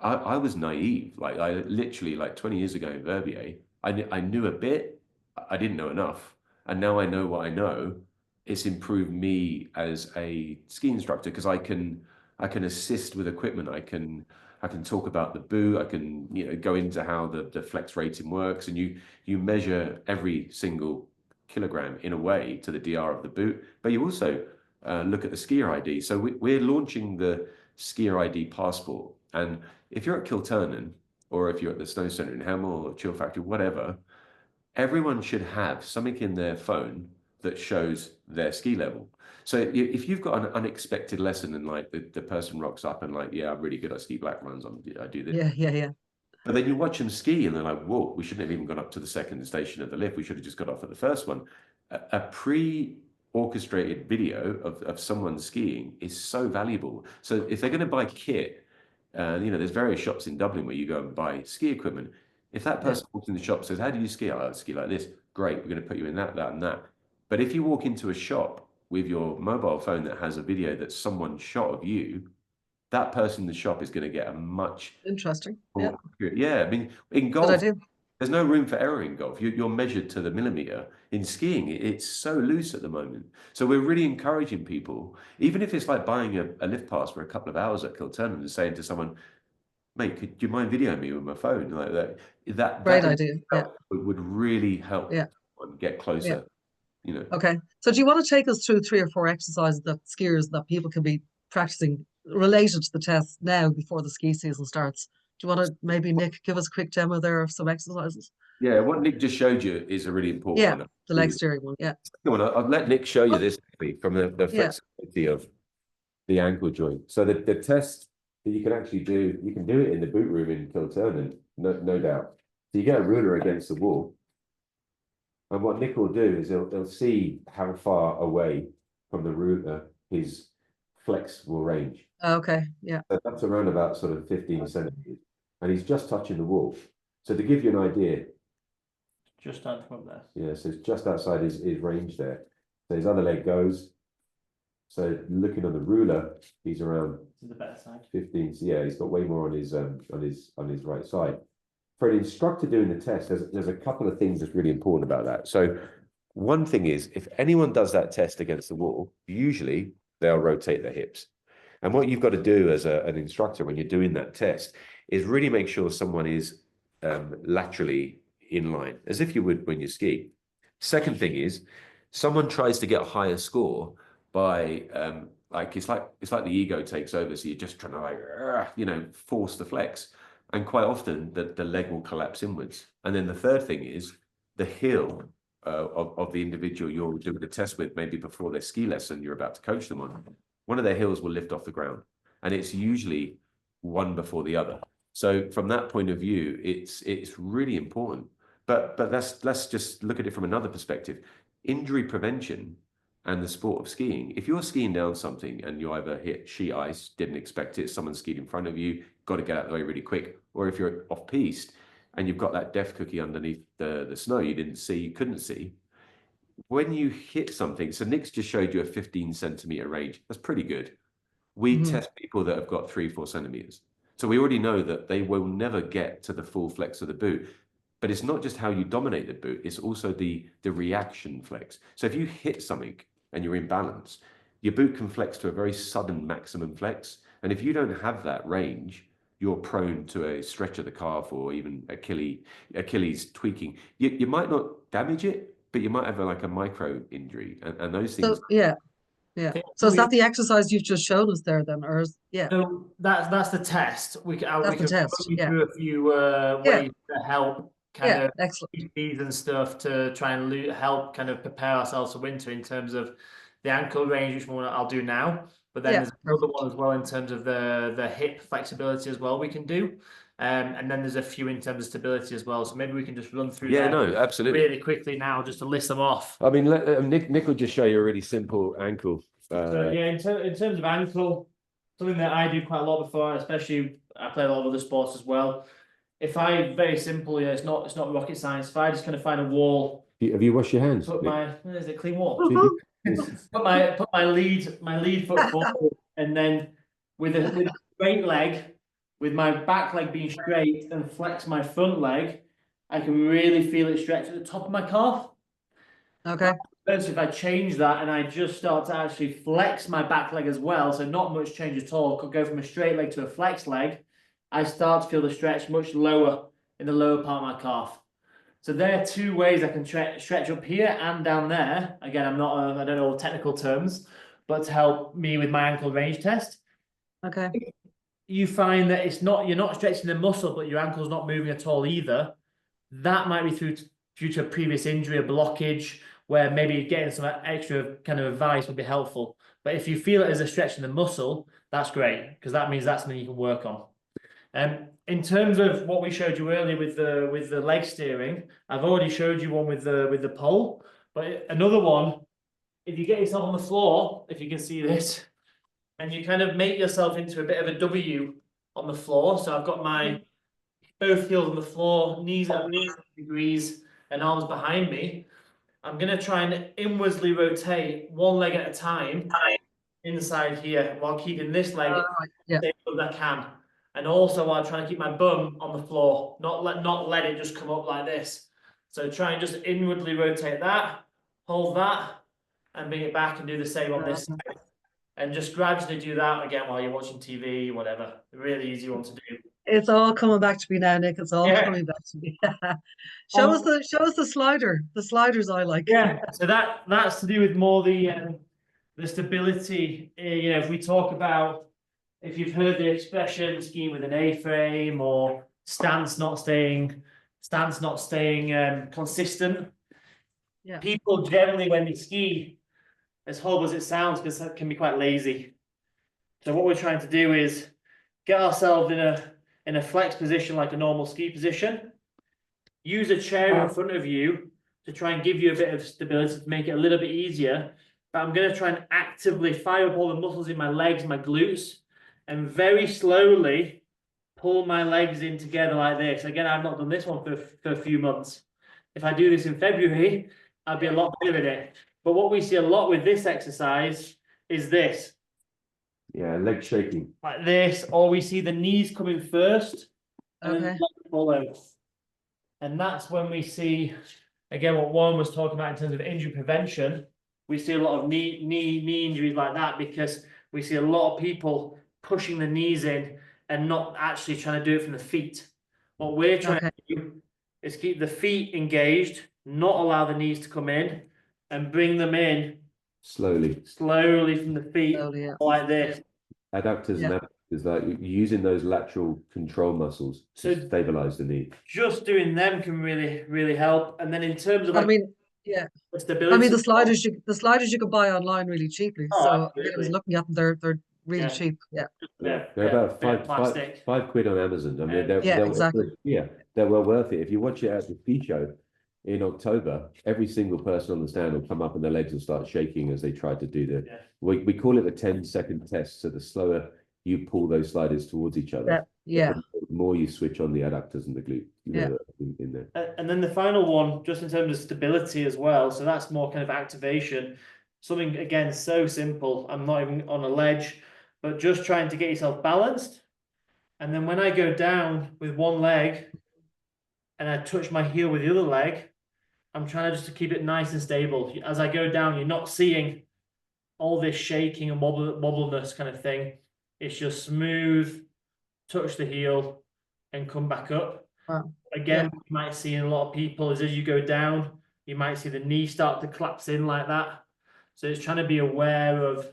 I was naive. Like I literally, like 20 years ago in Verbier, I knew a bit. I didn't know enough, and now I know what I know. It's improved me as a ski instructor because I can assist with equipment. I can talk about the boot. I can go into how the flex rating works, and you measure every single kilogram in a way to the DR of the boot. But you also look at the skier ID. So we're launching the skier ID passport, and if you're at Kilturnan or if you're at the Snow Centre in Hemel or Chill Factory, whatever, everyone should have something in their phone that shows their ski level. So if you've got an unexpected lesson and like the person rocks up and like, yeah, I'm really good at ski black runs, I do this.
Yeah.
But then you watch them ski and they're like, whoa, we shouldn't have even gone up to the second station of the lift. We should have just got off at the first one. A pre-orchestrated video of someone skiing is so valuable. So if they're going to buy kit, there's various shops in Dublin where you go and buy ski equipment. If that person walks in the shop and says, how do you ski? I ski like this. Great, we're going to put you in that, and that. But if you walk into a shop with your mobile phone that has a video that someone shot of you, that person in the shop is going to get a much
Interesting.
more accurate. Yeah, I mean, in
Good
golf,
idea.
there's no room for error in golf. You're measured to the millimeter. In skiing, it's so loose at the moment. So we're really encouraging people, even if it's like buying a lift pass for a couple of hours at Kilturnan and saying to someone, mate, could you mind videoing me with my phone? Like that
Great idea. Yeah.
would really help get closer,
Okay. So do you want to take us through 3 or 4 exercises that skiers that people can be practicing related to the test now before the ski season starts? Do you want to maybe, Nick, give us a quick demo there of some exercises?
Yeah, what Nick just showed you is a really important one.
The leg steering one. Yeah.
I'll let Nick show you this from the flexibility of the ankle joint. So the test that you can actually do, you can do it in the boot room in Kilturnan, no doubt. So you get a ruler against the wall, and what Nick will do is he'll see how far away from the ruler his flex will range.
Okay. Yeah.
So that's around about sort of 15 centimeters, and he's just touching the wall. So to give you an idea,
just starting from up there.
yeah, so it's just outside his range there. So his other leg goes, So looking on the ruler, he's around
To the better side.
15. So yeah, he's got way more on his right side. For an instructor doing the test, there's a couple of things that's really important about that. So one thing is, if anyone does that test against the wall, usually they'll rotate their hips. And what you've got to do as an instructor when you're doing that test is really make sure someone is laterally in line, as if you would when you ski. Second thing is, someone tries to get a higher score by like it's like the ego takes over, so you're just trying to force the flex, and quite often the leg will collapse inwards. And then the third thing is the heel of the individual you're doing the test with, maybe before their ski lesson you're about to coach them on, one of their heels will lift off the ground, and it's usually one before the other. So from that point of view, it's really important. But let's just look at it from another perspective. Injury prevention and the sport of skiing. If you're skiing down something and you either hit sheet ice, didn't expect it, someone skied in front of you, got to get out of the way really quick, or if you're off piste and you've got that death cookie underneath the snow you couldn't see, when you hit something, so Nick's just showed you a 15 centimeter range. That's pretty good. We test people that have got 3-4 centimeters. So we already know that they will never get to the full flex of the boot. But it's not just how you dominate the boot, it's also the reaction flex. So if you hit something and you're in balance, your boot can flex to a very sudden maximum flex. And if you don't have that range, you're prone to a stretch of the calf or even Achilles tweaking. You might not damage it, but you might have like a micro injury, and those things.
So yeah. So is that the exercise you've just shown us there then, or
So that's the test. We can
That's the test,
run you
yeah.
through a few ways to help kind of
excellent.
these and stuff to try and help kind of prepare ourselves for winter in terms of the ankle range, which one I'll do now. But then there's another one as well in terms of the hip flexibility as well we can do. And then there's a few in terms of stability as well. So maybe we can just run through
absolutely
really quickly now just to list them off.
I mean, Nick will just show you a really simple ankle.
So yeah, in terms of ankle, something that I do quite a lot before, especially I play a lot of other sports as well. If I very simple, it's not rocket science. If I just kind of find a wall,
have you washed your hands?
put is it clean wall? put my lead foot forward, and then with a straight leg, with my back leg being straight, and flex my front leg, I can really feel it stretch at the top of my calf.
Okay.
So if I change that and I just start to actually flex my back leg as well, so not much change at all, could go from a straight leg to a flex leg, I start to feel the stretch much lower in the lower part of my calf. So there are two ways I can stretch up here and down there. Again, I don't know all technical terms, but to help me with my ankle range test.
Okay.
You find that you're not stretching the muscle, but your ankle's not moving at all either. That might be due to a previous injury, a blockage, where maybe getting some extra kind of advice would be helpful. But if you feel it as a stretch in the muscle, that's great, because that means that's something you can work on. In terms of what we showed you earlier with the leg steering, I've already showed you one with the pole, but another one, if you get yourself on the floor, if you can see this, and you kind of make yourself into a bit of a W on the floor. So I've got my both heels on the floor, knees at 90 degrees, and arms behind me. I'm going to try and inwardly rotate one leg at a time inside here while keeping this leg as safe as I can. And also while trying to keep my bum on the floor, not let it just come up like this. So try and just inwardly rotate that, hold that, and bring it back and do the same on this side. And just gradually do that again while you're watching TV, whatever. Really easy one to do.
It's all coming back to me now, Nick. It's all coming back to me. Show us the slider. The sliders I like.
Yeah, so that's to do with more the stability. If we talk about, if you've heard the expression skiing with an A-frame or stance not staying consistent. Yeah. People generally, when they ski, as horrible as it sounds, because that can be quite lazy. So what we're trying to do is get ourselves in a flex position like a normal ski position. Use a chair in front of you to try and give you a bit of stability to make it a little bit easier. But I'm going to try and actively fire up all the muscles in my legs, my glutes, and very slowly pull my legs in together like this. Again, I've not done this one for a few months. If I do this in February, I'll be a lot better at it. But what we see a lot with this exercise is this.
Yeah, leg shaking.
Like this, or we see the knees coming first and then the
Okay.
leg follow. And that's when we see, again, what Warren was talking about in terms of injury prevention. We see a lot of knee injuries like that because we see a lot of people pushing the knees in and not actually trying to do it from the feet. What we're trying to do is keep the feet engaged, not allow the knees to come in, and bring them in
Slowly.
from the feet,
Slowly, yeah.
like this.
Adductors
Yeah.
and abductors, like using those lateral control muscles to
So-
stabilize the knee.
Just doing them can really help. And then in terms of
I
like
mean, yeah.
the stability,
I mean, the sliders you can buy online really cheaply.
Oh,
So I
absolutely.
was looking at them; they're really
Yeah.
cheap. Yeah.
Yeah, they're about five quid on Amazon. I mean,
Yeah, exactly.
they're well worth it. If you watch it at the ski show in October, every single person on the stand will come up and their legs will start shaking as they try to do the.
Yeah.
We call it the 10-second test. So the slower you pull those sliders towards each other,
Yeah.
the more you switch on the adductors and the glute. In there.
And then the final one, just in terms of stability as well. So that's more kind of activation. Something again so simple. I'm not even on a ledge, but just trying to get yourself balanced. And then when I go down with one leg and I touch my heel with the other leg, I'm trying to just to keep it nice and stable. As I go down, you're not seeing all this shaking and wobbliness kind of thing. It's just smooth, touch the heel and come back up.
Wow.
Again,
Yeah.
you might see in a lot of people is as you go down, you might see the knee start to collapse in like that. So it's trying to be aware of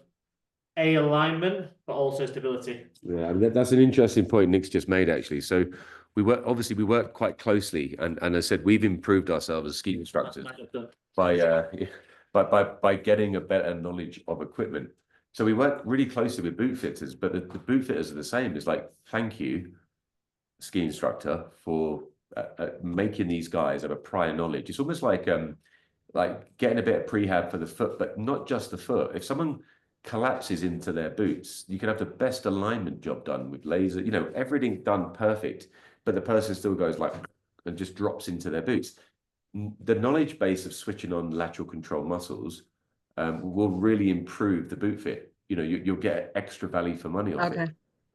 alignment, but also stability.
Yeah, I mean, that's an interesting point Nick's just made, actually. So we work quite closely, and as I said, we've improved ourselves as ski instructors by getting a better knowledge of equipment. So we work really closely with boot fitters, but the boot fitters are the same. It's like, thank you, ski instructor, for making these guys have a prior knowledge. It's almost like getting a bit of prehab for the foot, but not just the foot. If someone collapses into their boots, you can have the best alignment job done with laser, everything done perfect, but the person still goes like and just drops into their boots. The knowledge base of switching on lateral control muscles will really improve the boot fit. You'll get extra value for money off it.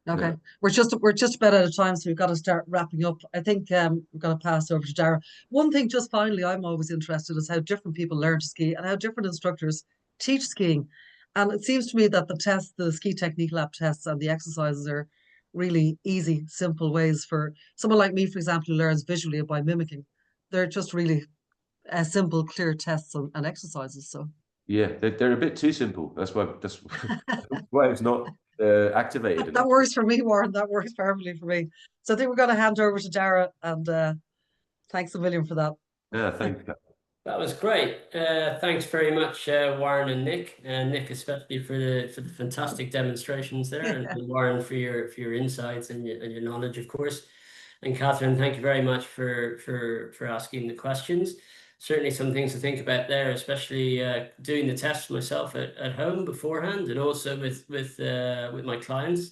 Okay.
Yeah.
We're just about out of time, so we've got to start wrapping up. I think we're going to pass over to Dara. One thing, just finally, I'm always interested is how different people learn to ski and how different instructors teach skiing. And it seems to me that the ski technique lab tests and the exercises are really easy, simple ways for someone like me, for example, who learns visually by mimicking. They're just really simple, clear tests and exercises. So
Yeah, they're a bit too simple. That's why it's not activated.
that works for me, Warren. That works perfectly for me. So I think we're going to hand over to Dara, and thanks a million for that.
Yeah, thanks.
That was great. Thanks very much, Warren and Nick. Nick, especially for the fantastic demonstrations there, and Warren for your insights and your knowledge, of course. And Catherine, thank you very much for asking the questions. Certainly some things to think about there, especially doing the tests myself at home beforehand, and also with my clients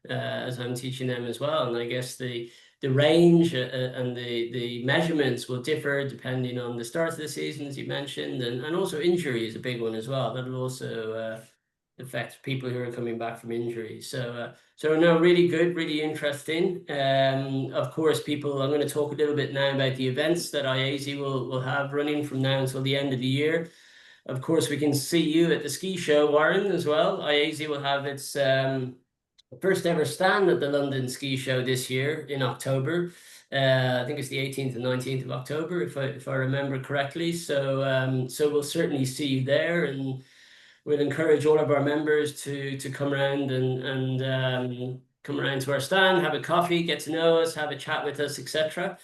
as I'm teaching them as well. And I guess the range and the measurements will differ depending on the start of the season, as you mentioned, and also injury is a big one as well. That'll also affect people who are coming back from injury. So no, really good, really interesting. Of course, I'm going to talk a little bit now about the events that IASI will have running from now until the end of the year. Of course, we can see you at the ski show, Warren, as well. IASI will have its first ever stand at the London Ski Show this year in October. I think it's the 18th and 19th of October, if I remember correctly. So we'll certainly see you there, and we'll encourage all of our members to come around and come around to our stand, have a coffee, get to know us, have a chat with us, etc.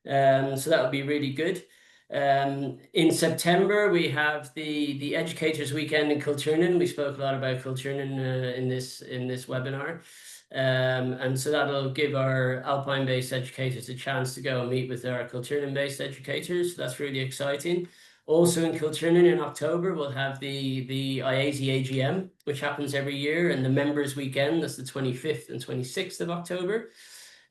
So that would be really good. In September, we have the Educators Weekend in Kilturnan. We spoke a lot about Kilturnan in this webinar. And so that'll give our Alpine-based educators a chance to go and meet with our Kilturnan-based educators. So that's really exciting. Also in Kilturnan in October, we'll have the IASI AGM, which happens every year, and the Members Weekend, that's the 25th and 26th of October.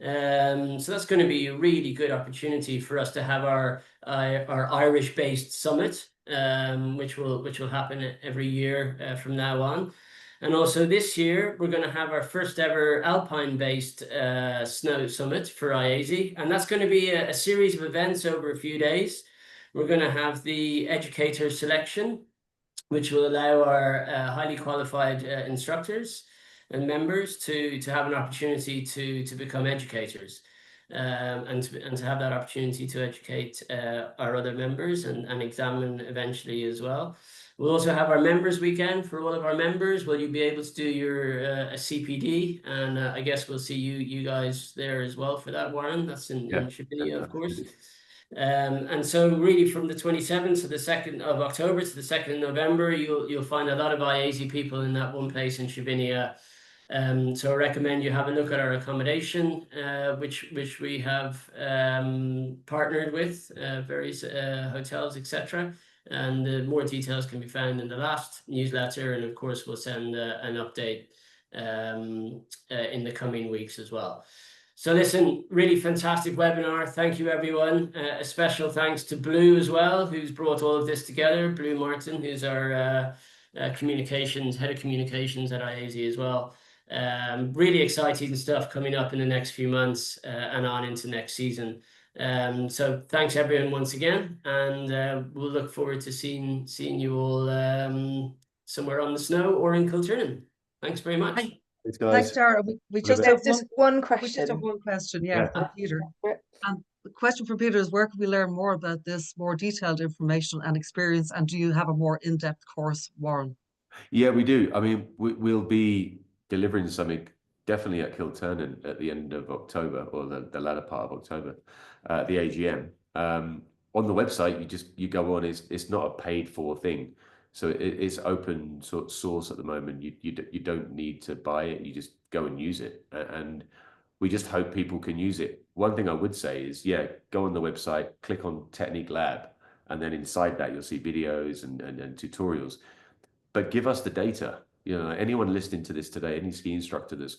So that's going to be a really good opportunity for us to have our Irish-based summit, which will happen every year from now on. And also this year, we're going to have our first ever Alpine-based snow summit for IASI. And that's going to be a series of events over a few days. We're going to have the educator selection, which will allow our highly qualified instructors and members to have an opportunity to become educators. And to have that opportunity to educate our other members and examine eventually as well. We'll also have our members weekend for all of our members. Will you be able to do your a CPD? And I guess we'll see you guys there as well for that, Warren. That's in Sheboygan, of course. And so really from the 27th to the 2nd of October to the 2nd of November, you'll find a lot of IASI people in that one place in Sheboygan. So I recommend you have a look at our accommodation, which we have partnered with various hotels, etc. And more details can be found in the last newsletter, and of course we'll send an update in the coming weeks as well. So listen, really fantastic webinar. Thank you, everyone. A special thanks to Blue as well, who's brought all of this together. Blue Martin, who's our head of communications at IASI as well. Really exciting stuff coming up in the next few months and on into next season. So thanks everyone once again, and we'll look forward to seeing you all somewhere on the snow or in Kilturnan. Thanks very much.
Thanks, guys.
Thanks, Tara. We just have
Just one
We
question.
just have one question, yeah,
Yeah.
for Peter. And the question for Peter is, where can we learn more about this, more detailed information and experience? And do you have a more in-depth course, Warren?
Yeah, we do. I mean, we'll be delivering something definitely at Kilturnan at the end of October, or the latter part of October, the AGM. On the website, you go on. It's not a paid for thing, so it's open source at the moment. You don't need to buy it. You just go and use it, and we just hope people can use it. One thing I would say is, yeah, go on the website, click on Technique Lab, and then inside that you'll see videos and tutorials. But give us the data. You know, anyone listening to this today, any ski instructor that's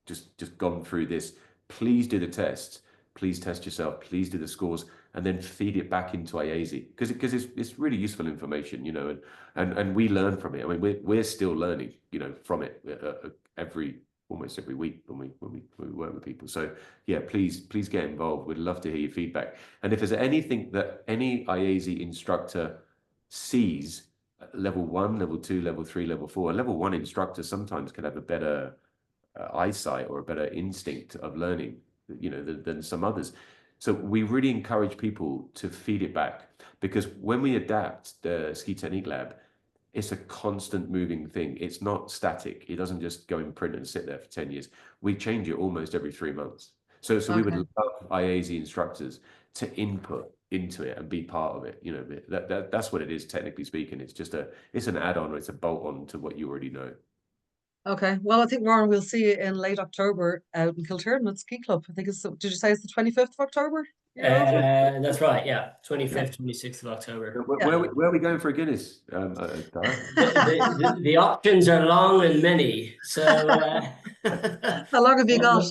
just gone through this, please do the tests. Please test yourself. Please do the scores, and then feed it back into IASI, because it's really useful information, you know, and we learn from it. I mean, we're still learning, you know, from it almost every week when we work with people. So yeah, please get involved. We'd love to hear your feedback. And if there's anything that any IASI instructor sees, level 1, level 2, level 3, level 4, a level 1 instructor sometimes can have a better eyesight or a better instinct of learning, you know, than some others. So we really encourage people to feed it back, because when we adapt the Ski Technique Lab, it's a constant moving thing. It's not static. It doesn't just go in print and sit there for 10 years. We change it almost every 3 months. So we would love IASI instructors to input into it and be part of it. You know, that's what it is, technically speaking. It's an add-on, or it's a bolt-on to what you already know.
Okay, well, I think, Warren, we'll see you in late October out in Kilturnan at Ski Club. I think did you say it's the 25th of October?
That's right, yeah, 25th, 26th of October.
Where are we going for a Guinness?
The options are long and many, so
How long have you got?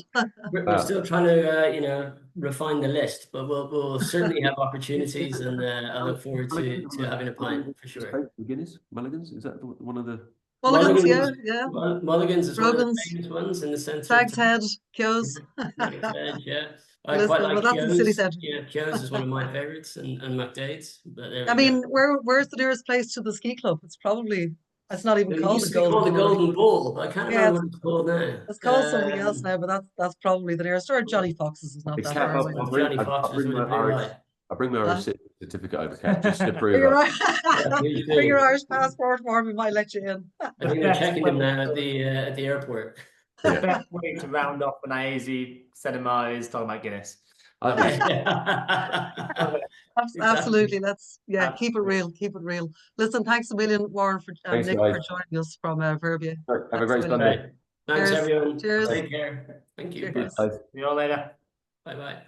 we're still trying to you know, refine the list, but we'll certainly have opportunities, and I look forward to having a pint for sure.
Guinness, Mulligans, is that one of the?
Mulligans, yeah.
Mulligans is one of the
Rogan's,
famous ones in the centre.
Stag's Head, Kyo's.
Yeah. I
Lisbon,
quite like
well, that's in the city
Kyo's.
centre.
Yeah, Kyo's is one of my favourites, and McDade's. But there
I
we
mean,
go.
where's the nearest place to the ski club? It's not even
It
called
used
the
to be called the
Golden Bull.
Golden Bull. I can't
Yeah,
remember what it's called now.
it's called something else now, but that's probably the nearest. Or Johnny Fox's is not that far away.
Johnny Fox's with a blue eye.
I'll bring my Irish certificate over, Kat, just to prove
Bring your,
it.
bring your Irish passport for me, might let you in.
I think they're checking them now at the airport.
The best way to round off an IASI seminar is talking about Guinness.
Absolutely. Let's keep it real. Listen, thanks a million, Warren, for Nick, for joining us from Verbia.
Have a great Sunday.
Thanks, everyone.
Cheers.
Take care. Thank you.
Cheers.
See you all later.
Bye.